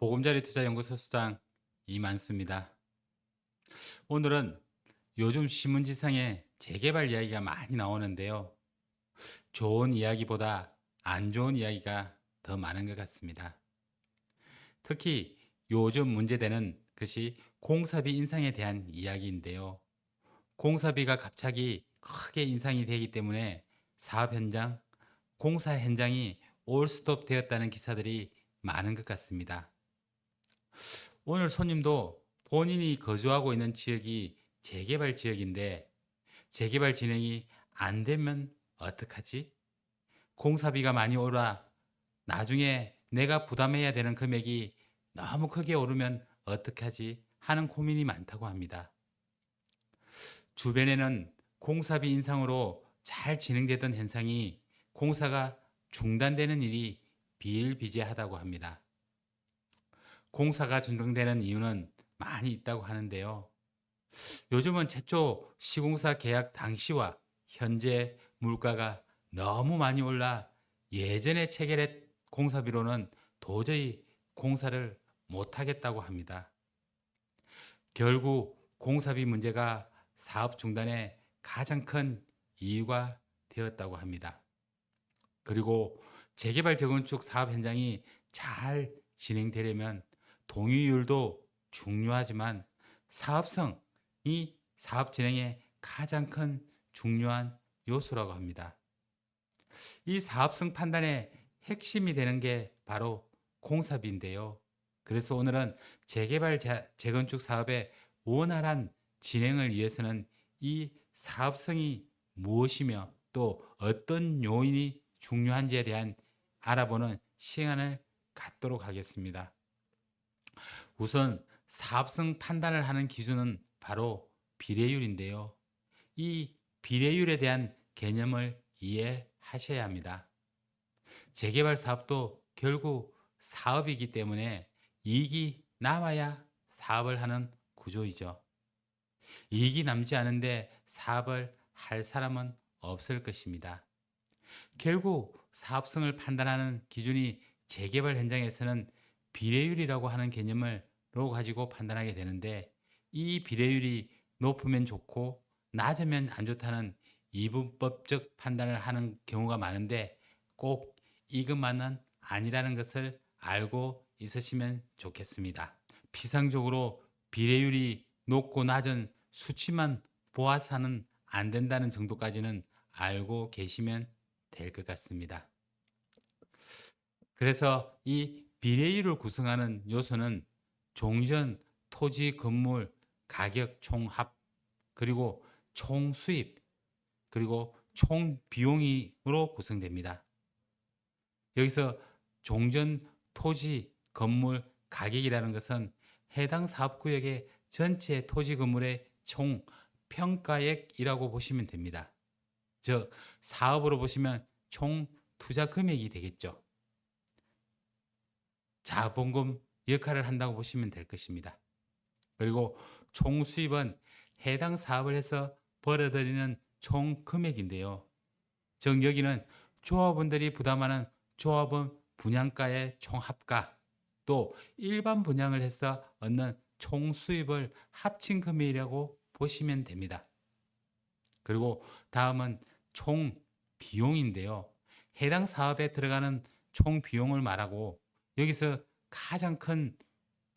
보금자리 투자연구소 수장 이만수입니다. 오늘은 요즘 신문지상에 재개발 이야기가 많이 나오는데요. 좋은 이야기보다 안 좋은 이야기가 더 많은 것 같습니다. 특히 요즘 문제되는 것이 공사비 인상에 대한 이야기인데요. 공사비가 갑자기 크게 인상이 되기 때문에 사업 현장, 공사 현장이 올스톱 되었다는 기사들이 많은 것 같습니다. 오늘 손님도 본인이 거주하고 있는 지역이 재개발 지역인데 재개발 진행이 안 되면 어떡하지? 공사비가 많이 오라 나중에 내가 부담해야 되는 금액이 너무 크게 오르면 어떡하지? 하는 고민이 많다고 합니다. 주변에는 공사비 인상으로 잘 진행되던 현상이 공사가 중단되는 일이 비일비재하다고 합니다. 공사가 중단되는 이유는 많이 있다고 하는데요. 요즘은 최초 시공사 계약 당시와 현재 물가가 너무 많이 올라 예전에 체결한 공사비로는 도저히 공사를 못하겠다고 합니다. 결국 공사비 문제가 사업 중단의 가장 큰 이유가 되었다고 합니다. 그리고 재개발 재건축 사업 현장이 잘 진행되려면 동의율도 중요하지만 사업성이 사업 진행의 가장 큰 중요한 요소라고 합니다. 이 사업성 판단의 핵심이 되는 게 바로 공사비인데요. 그래서 오늘은 재개발 재건축 사업의 원활한 진행을 위해서는 이 사업성이 무엇이며 또 어떤 요인이 중요한지에 대한 알아보는 시간을 갖도록 하겠습니다. 우선 사업성 판단을 하는 기준은 바로 비례율인데요. 이 비례율에 대한 개념을 이해하셔야 합니다. 재개발 사업도 결국 사업이기 때문에 이익이 남아야 사업을 하는 구조이죠. 이익이 남지 않은데 사업을 할 사람은 없을 것입니다. 결국 사업성을 판단하는 기준이 재개발 현장에서는 비례율이라고 하는 개념을 가지고 판단하게 되는데 이 비례율이 높으면 좋고 낮으면 안 좋다는 이분법적 판단을 하는 경우가 많은데 꼭 이것만은 아니라는 것을 알고 있으시면 좋겠습니다. 피상적으로 비례율이 높고 낮은 수치만 보아서는 안 된다는 정도까지는 알고 계시면 될 것 같습니다. 그래서 이 비례율을 구성하는 요소는 종전, 토지, 건물, 가격 총합, 그리고 총수입, 그리고 총비용으로 구성됩니다. 여기서 종전, 토지, 건물, 가격이라는 것은 해당 사업구역의 전체 토지, 건물의 총 평가액이라고 보시면 됩니다. 즉, 사업으로 보시면 총 투자 금액이 되겠죠. 자본금 역할을 한다고 보시면 될 것입니다. 그리고 총 수입은 해당 사업을 해서 벌어들이는 총 금액인데요. 즉 여기는 조합원들이 부담하는 조합원 분양가의 총합가 또 일반 분양을 해서 얻는 총 수입을 합친 금액이라고 보시면 됩니다. 그리고 다음은 총 비용인데요. 해당 사업에 들어가는 총 비용을 말하고 여기서 가장 큰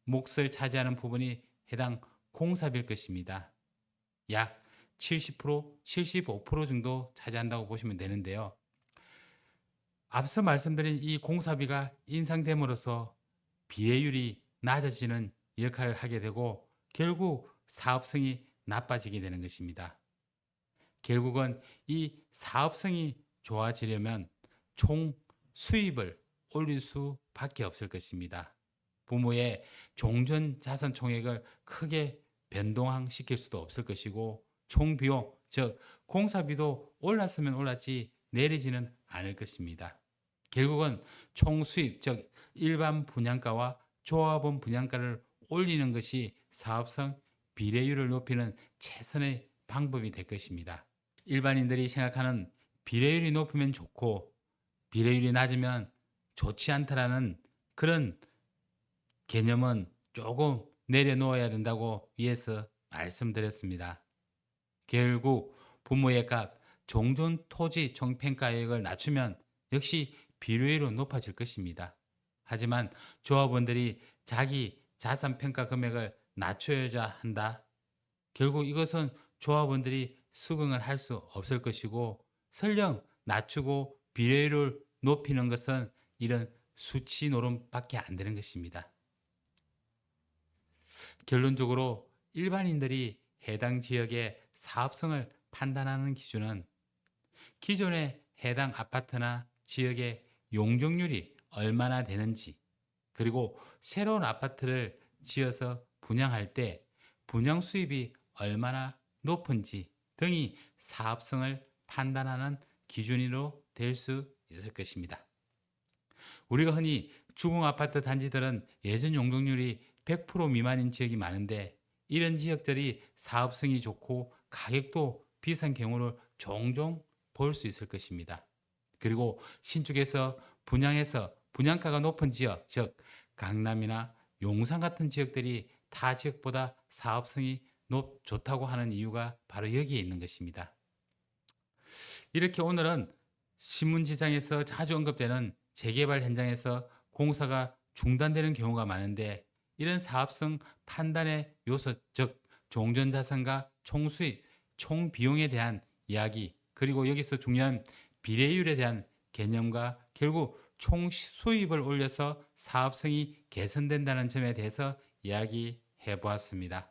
몫을 차지하는 부분이 해당 공사비일 것입니다. 약 70%, 75% 정도 차지한다고 보시면 되는데요. 앞서 말씀드린 이 공사비가 인상됨으로써 비례율이 낮아지는 역할을 하게 되고 결국 사업성이 나빠지게 되는 것입니다. 결국은 이 사업성이 좋아지려면 총 수입을 올릴 수밖에 없을 것입니다. 부모의 종전 자산 총액을 크게 변동시킬 수도 없을 것이고 총 비용, 즉 공사비도 올랐으면 올랐지 내리지는 않을 것입니다. 결국은 총 수입, 즉 일반 분양가와 조합원 분양가를 올리는 것이 사업성 비례율을 높이는 최선의 방법이 될 것입니다. 일반인들이 생각하는 비례율이 높으면 좋고 비례율이 낮으면 좋지 않다라는 그런 개념은 조금 내려놓아야 된다고 위에서 말씀드렸습니다. 결국 부모의 값, 종전 토지 총평가액을 낮추면 역시 비례율은 높아질 것입니다. 하지만 조합원들이 자기 자산 평가 금액을 낮춰야 한다. 결국 이것은 조합원들이 수긍을 할 수 없을 것이고, 설령 낮추고 비례율을 높이는 것은 이런 수치 노름밖에 안 되는 것입니다. 결론적으로 일반인들이 해당 지역의 사업성을 판단하는 기준은 기존의 해당 아파트나 지역의 용적률이 얼마나 되는지, 그리고 새로운 아파트를 지어서 분양할 때 분양 수입이 얼마나 높은지 등이 사업성을 판단하는 기준으로 될 수 있을 것입니다. 우리가 흔히 주공아파트 단지들은 예전 용적률이 100% 미만인 지역이 많은데, 이런 지역들이 사업성이 좋고 가격도 비싼 경우를 종종 볼 수 있을 것입니다. 그리고 신축에서 분양해서 분양가가 높은 지역, 즉 강남이나 용산 같은 지역들이 타 지역보다 사업성이 좋다고 하는 이유가 바로 여기에 있는 것입니다. 이렇게 오늘은 신문지상에서 자주 언급되는 재개발 현장에서 공사가 중단되는 경우가 많은데, 이런 사업성 판단의 요소, 즉 종전자산과 총수입, 총비용에 대한 이야기, 그리고 여기서 중요한 비례율에 대한 개념과 결국 총수입을 올려서 사업성이 개선된다는 점에 대해서 이야기해 보았습니다.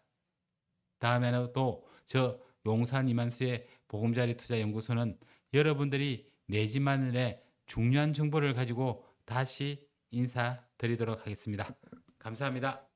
다음에는 또 저 용산 이만수의 보금자리 투자연구소는 여러분들이 내 집 마련의 중요한 정보를 가지고 다시 인사드리도록 하겠습니다. 감사합니다.